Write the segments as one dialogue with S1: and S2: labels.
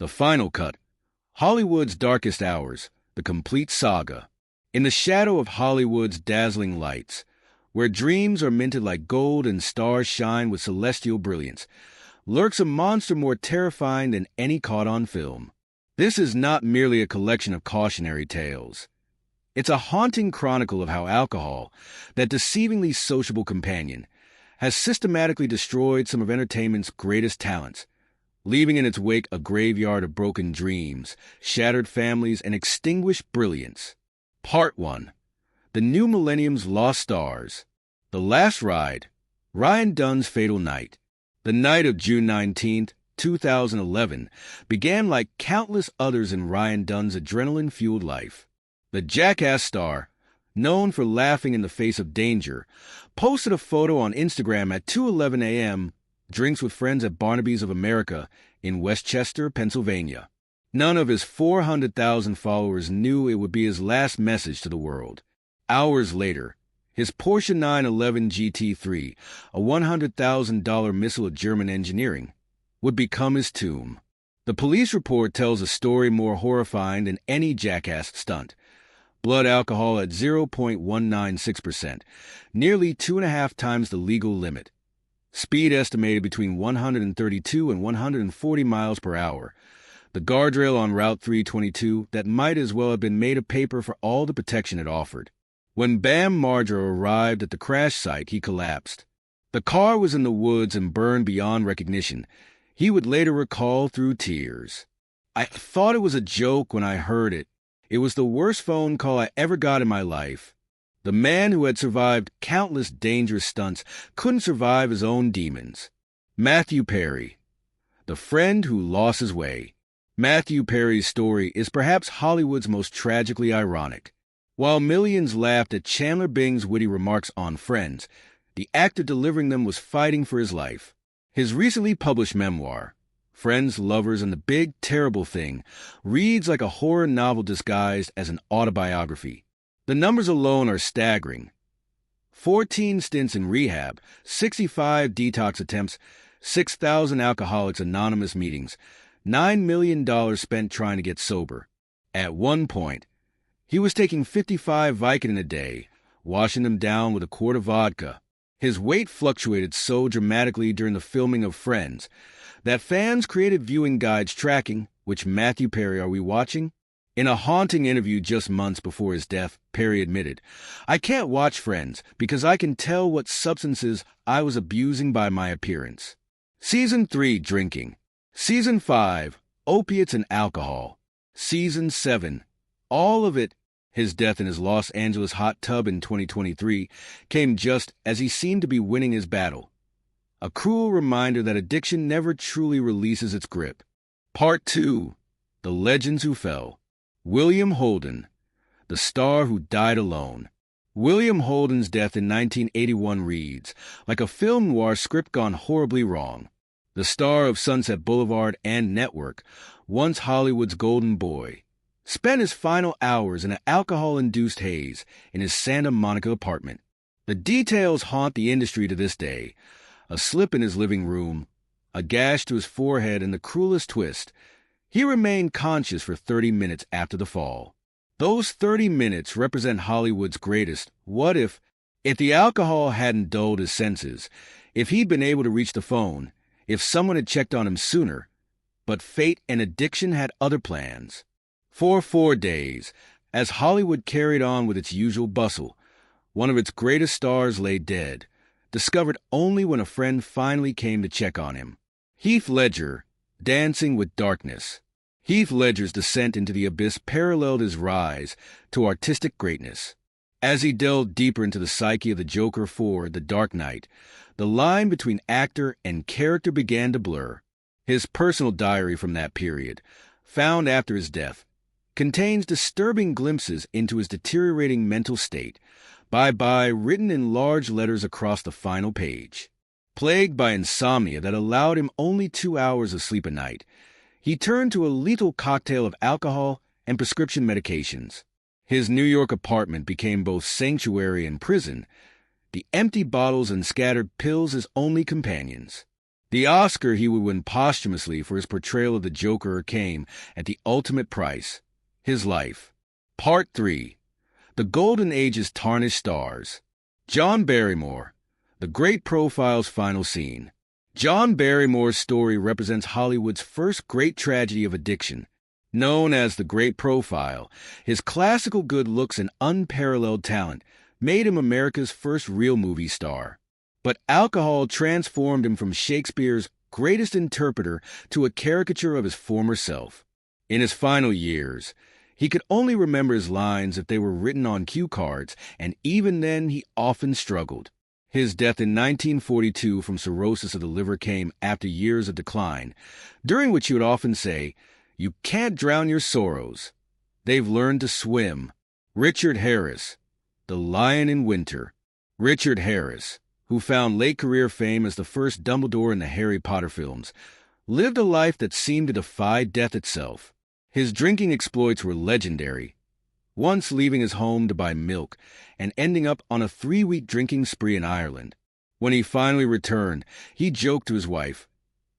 S1: The Final Cut, Hollywood's Darkest Hours, the complete saga. In the shadow of Hollywood's dazzling lights, where dreams are minted like gold and stars shine with celestial brilliance, lurks a monster more terrifying than any caught on film. This is not merely a collection of cautionary tales. It's a haunting chronicle of how alcohol, that deceivingly sociable companion, has systematically destroyed some of entertainment's greatest talents, leaving in its wake a graveyard of broken dreams, shattered families, and extinguished brilliance. Part 1. The New Millennium's Lost Stars. The Last Ride. Ryan Dunn's Fatal Night. The night of June 19, 2011, began like countless others in Ryan Dunn's adrenaline-fueled life. The Jackass star, known for laughing in the face of danger, posted a photo on Instagram at 2:11 a.m., drinks with friends at Barnaby's of America in Westchester, Pennsylvania. None of his 400,000 followers knew it would be his last message to the world. Hours later, his Porsche 911 GT3, a $100,000 missile of German engineering, would become his tomb. The police report tells a story more horrifying than any Jackass stunt. Blood alcohol at 0.196%, nearly 2.5 times the legal limit. Speed estimated between 132 and 140 miles per hour. The guardrail on Route 322 that might as well have been made of paper for all the protection it offered. When Bam Margera arrived at the crash site, he collapsed. The car was in the woods and burned beyond recognition. He would later recall through tears. "I thought it was a joke when I heard it. It was the worst phone call I ever got in my life." The man who had survived countless dangerous stunts couldn't survive his own demons. Matthew Perry, the friend who lost his way. Matthew Perry's story is perhaps Hollywood's most tragically ironic. While millions laughed at Chandler Bing's witty remarks on Friends, the actor delivering them was fighting for his life. His recently published memoir, Friends, Lovers, and the Big Terrible Thing, reads like a horror novel disguised as an autobiography. The numbers alone are staggering. 14 stints in rehab, 65 detox attempts, 6,000 Alcoholics Anonymous meetings, $9 million spent trying to get sober. At one point, he was taking 55 Vicodin a day, washing them down with a quart of vodka. His weight fluctuated so dramatically during the filming of Friends that fans created viewing guides tracking which Matthew Perry are we watching. In a haunting interview just months before his death, Perry admitted, "I can't watch Friends because I can tell what substances I was abusing by my appearance." Season 3, Drinking. Season 5, Opiates and Alcohol. Season 7, all of it. His death in his Los Angeles hot tub in 2023 came just as he seemed to be winning his battle. A cruel reminder that addiction never truly releases its grip. Part 2, The Legends Who Fell. William Holden, the star who died alone. William Holden's death in 1981 reads like a film noir script gone horribly wrong. The star of Sunset Boulevard and Network, once Hollywood's golden boy, spent his final hours in an alcohol-induced haze in his Santa Monica apartment. The details haunt the industry to this day. A slip in his living room, a gash to his forehead, and the cruelest twist: he remained conscious for 30 minutes after the fall. Those 30 minutes represent Hollywood's greatest what if the alcohol hadn't dulled his senses, if he'd been able to reach the phone, if someone had checked on him sooner. But fate and addiction had other plans. For 4 days, as Hollywood carried on with its usual bustle, one of its greatest stars lay dead, discovered only when a friend finally came to check on him. Heath Ledger, Dancing with Darkness. Heath Ledger's descent into the abyss paralleled his rise to artistic greatness. As he delved deeper into the psyche of the Joker for The Dark Knight, the line between actor and character began to blur. His personal diary from that period, found after his death, contains disturbing glimpses into his deteriorating mental state, bye-bye written in large letters across the final page. Plagued by insomnia that allowed him only 2 hours of sleep a night, he turned to a lethal cocktail of alcohol and prescription medications. His New York apartment became both sanctuary and prison, the empty bottles and scattered pills his only companions. The Oscar he would win posthumously for his portrayal of the Joker came at the ultimate price, his life. Part 3. The Golden Age's Tarnished Stars. John Barrymore. The Great Profile's final scene. John Barrymore's story represents Hollywood's first great tragedy of addiction. Known as The Great Profile, his classical good looks and unparalleled talent made him America's first real movie star. But alcohol transformed him from Shakespeare's greatest interpreter to a caricature of his former self. In his final years, he could only remember his lines if they were written on cue cards, and even then he often struggled. His death in 1942 from cirrhosis of the liver came after years of decline, during which he would often say, "You can't drown your sorrows. They've learned to swim." Richard Harris, The Lion in Winter. Richard Harris, who found late career fame as the first Dumbledore in the Harry Potter films, lived a life that seemed to defy death itself. His drinking exploits were legendary, once leaving his home to buy milk and ending up on a 3-week drinking spree in Ireland. When he finally returned, he joked to his wife,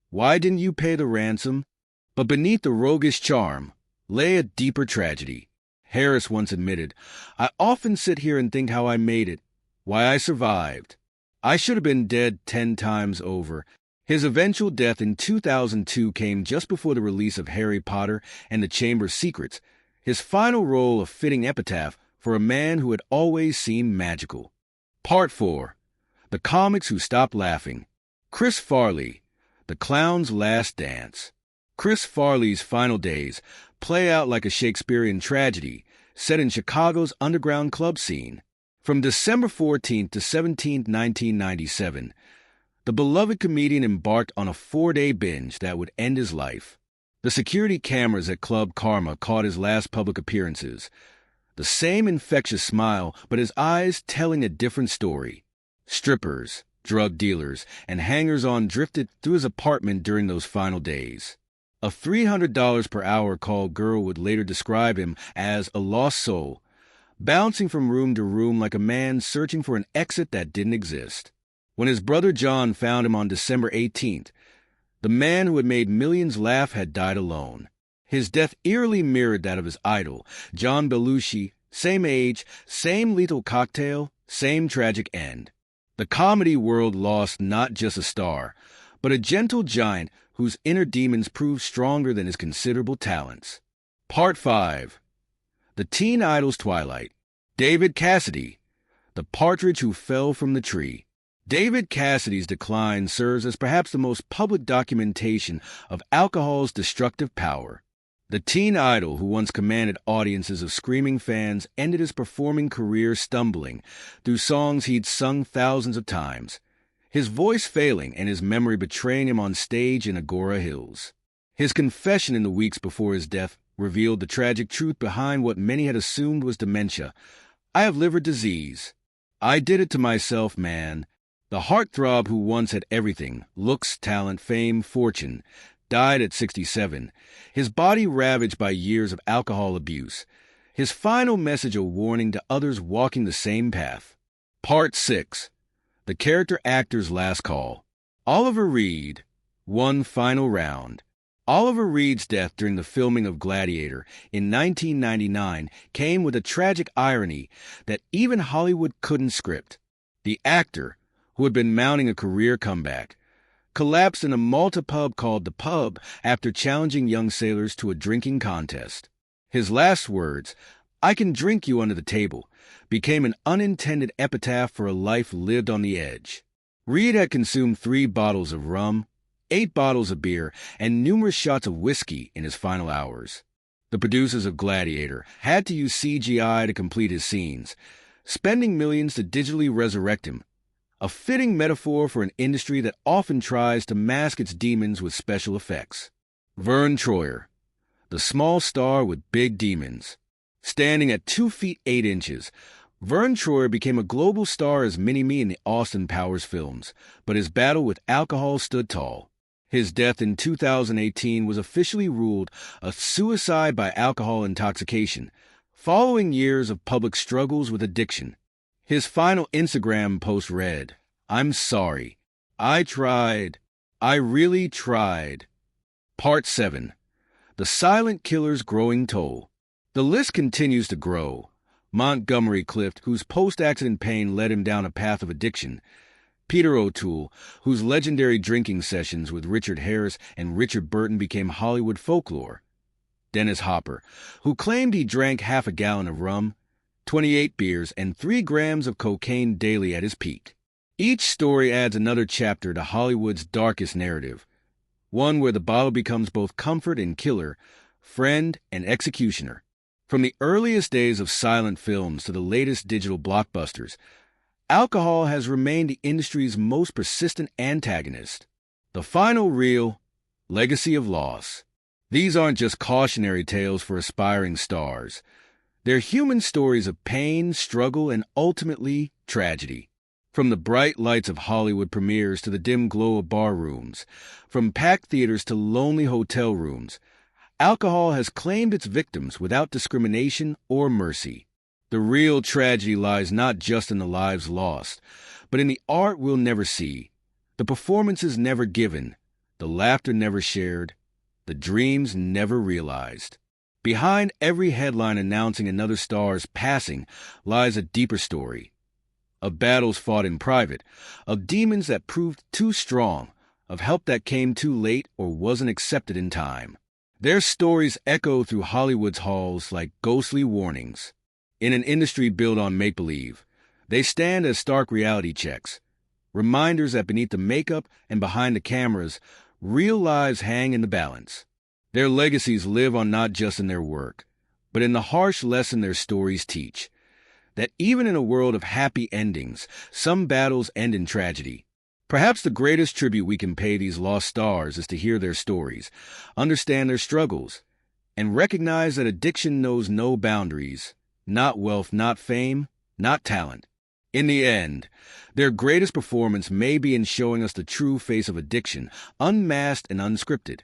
S1: "Why didn't you pay the ransom?" But beneath the roguish charm lay a deeper tragedy. Harris once admitted, "I often sit here and think how I made it, why I survived. I should have been dead 10 times over." His eventual death in 2002 came just before the release of Harry Potter and the Chamber of Secrets, his final role a fitting epitaph for a man who had always seemed magical. Part 4. The Comics Who Stopped Laughing. Chris Farley, The Clown's Last Dance. Chris Farley's final days play out like a Shakespearean tragedy set in Chicago's underground club scene. From December 14th to 17th, 1997, the beloved comedian embarked on a 4-day binge that would end his life. The security cameras at Club Karma caught his last public appearances. The same infectious smile, but his eyes telling a different story. Strippers, drug dealers, and hangers-on drifted through his apartment during those final days. A $300 per hour call girl would later describe him as a lost soul, bouncing from room to room like a man searching for an exit that didn't exist. When his brother John found him on December 18th, the man who had made millions laugh had died alone. His death eerily mirrored that of his idol, John Belushi, same age, same lethal cocktail, same tragic end. The comedy world lost not just a star, but a gentle giant whose inner demons proved stronger than his considerable talents. Part 5. The Teen Idol's Twilight. David Cassidy, The Partridge Who Fell from the Tree. David Cassidy's decline serves as perhaps the most public documentation of alcohol's destructive power. The teen idol who once commanded audiences of screaming fans ended his performing career stumbling through songs he'd sung thousands of times, his voice failing and his memory betraying him on stage in Agora Hills. His confession in the weeks before his death revealed the tragic truth behind what many had assumed was dementia. "I have liver disease. I did it to myself, man." The heartthrob who once had everything, looks, talent, fame, fortune, died at 67, his body ravaged by years of alcohol abuse. His final message a warning to others walking the same path. Part 6. The Character Actor's Last Call. Oliver Reed. One final round. Oliver Reed's death during the filming of Gladiator in 1999 came with a tragic irony that even Hollywood couldn't script. The actor, who had been mounting a career comeback, collapsed in a Malta pub called The Pub after challenging young sailors to a drinking contest. His last words, "I can drink you under the table," became an unintended epitaph for a life lived on the edge. Reed had consumed 3 bottles of rum, 8 bottles of beer, and numerous shots of whiskey in his final hours. The producers of Gladiator had to use CGI to complete his scenes, spending millions to digitally resurrect him, a fitting metaphor for an industry that often tries to mask its demons with special effects. Vern Troyer, the small star with big demons. Standing at 2 feet 8 inches, Vern Troyer became a global star as Mini-Me in the Austin Powers films, but his battle with alcohol stood tall. His death in 2018 was officially ruled a suicide by alcohol intoxication, following years of public struggles with addiction. His final Instagram post read, "I'm sorry. I tried. I Really Tried. Part 7. The Silent Killer's Growing Toll. The list continues to grow. Montgomery Clift, whose post-accident pain led him down a path of addiction. Peter O'Toole, whose legendary drinking sessions with Richard Harris and Richard Burton became Hollywood folklore. Dennis Hopper, who claimed he drank half a gallon of rum, 28 beers, and 3 grams of cocaine daily at his peak. Each story adds another chapter to Hollywood's darkest narrative, one where the bottle becomes both comfort and killer, friend and executioner. From the earliest days of silent films to the latest digital blockbusters, alcohol has remained the industry's most persistent antagonist. The final reel, Legacy of Loss. These aren't just cautionary tales for aspiring stars. They're human stories of pain, struggle, and ultimately tragedy. From the bright lights of Hollywood premieres to the dim glow of bar rooms, from packed theaters to lonely hotel rooms, alcohol has claimed its victims without discrimination or mercy. The real tragedy lies not just in the lives lost, but in the art we'll never see, the performances never given, the laughter never shared, the dreams never realized. Behind every headline announcing another star's passing lies a deeper story. Of battles fought in private, of demons that proved too strong, of help that came too late or wasn't accepted in time. Their stories echo through Hollywood's halls like ghostly warnings. In an industry built on make-believe, they stand as stark reality checks, reminders that beneath the makeup and behind the cameras, real lives hang in the balance. Their legacies live on not just in their work, but in the harsh lesson their stories teach. That even in a world of happy endings, some battles end in tragedy. Perhaps the greatest tribute we can pay these lost stars is to hear their stories, understand their struggles, and recognize that addiction knows no boundaries, not wealth, not fame, not talent. In the end, their greatest performance may be in showing us the true face of addiction, unmasked and unscripted,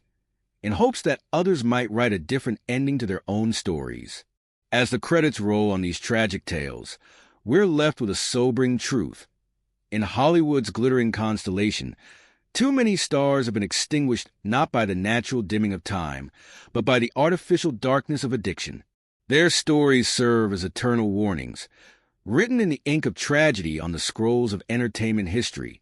S1: in hopes that others might write a different ending to their own stories. As the credits roll on these tragic tales, we're left with a sobering truth. In Hollywood's glittering constellation, too many stars have been extinguished not by the natural dimming of time, but by the artificial darkness of addiction. Their stories serve as eternal warnings, written in the ink of tragedy on the scrolls of entertainment history.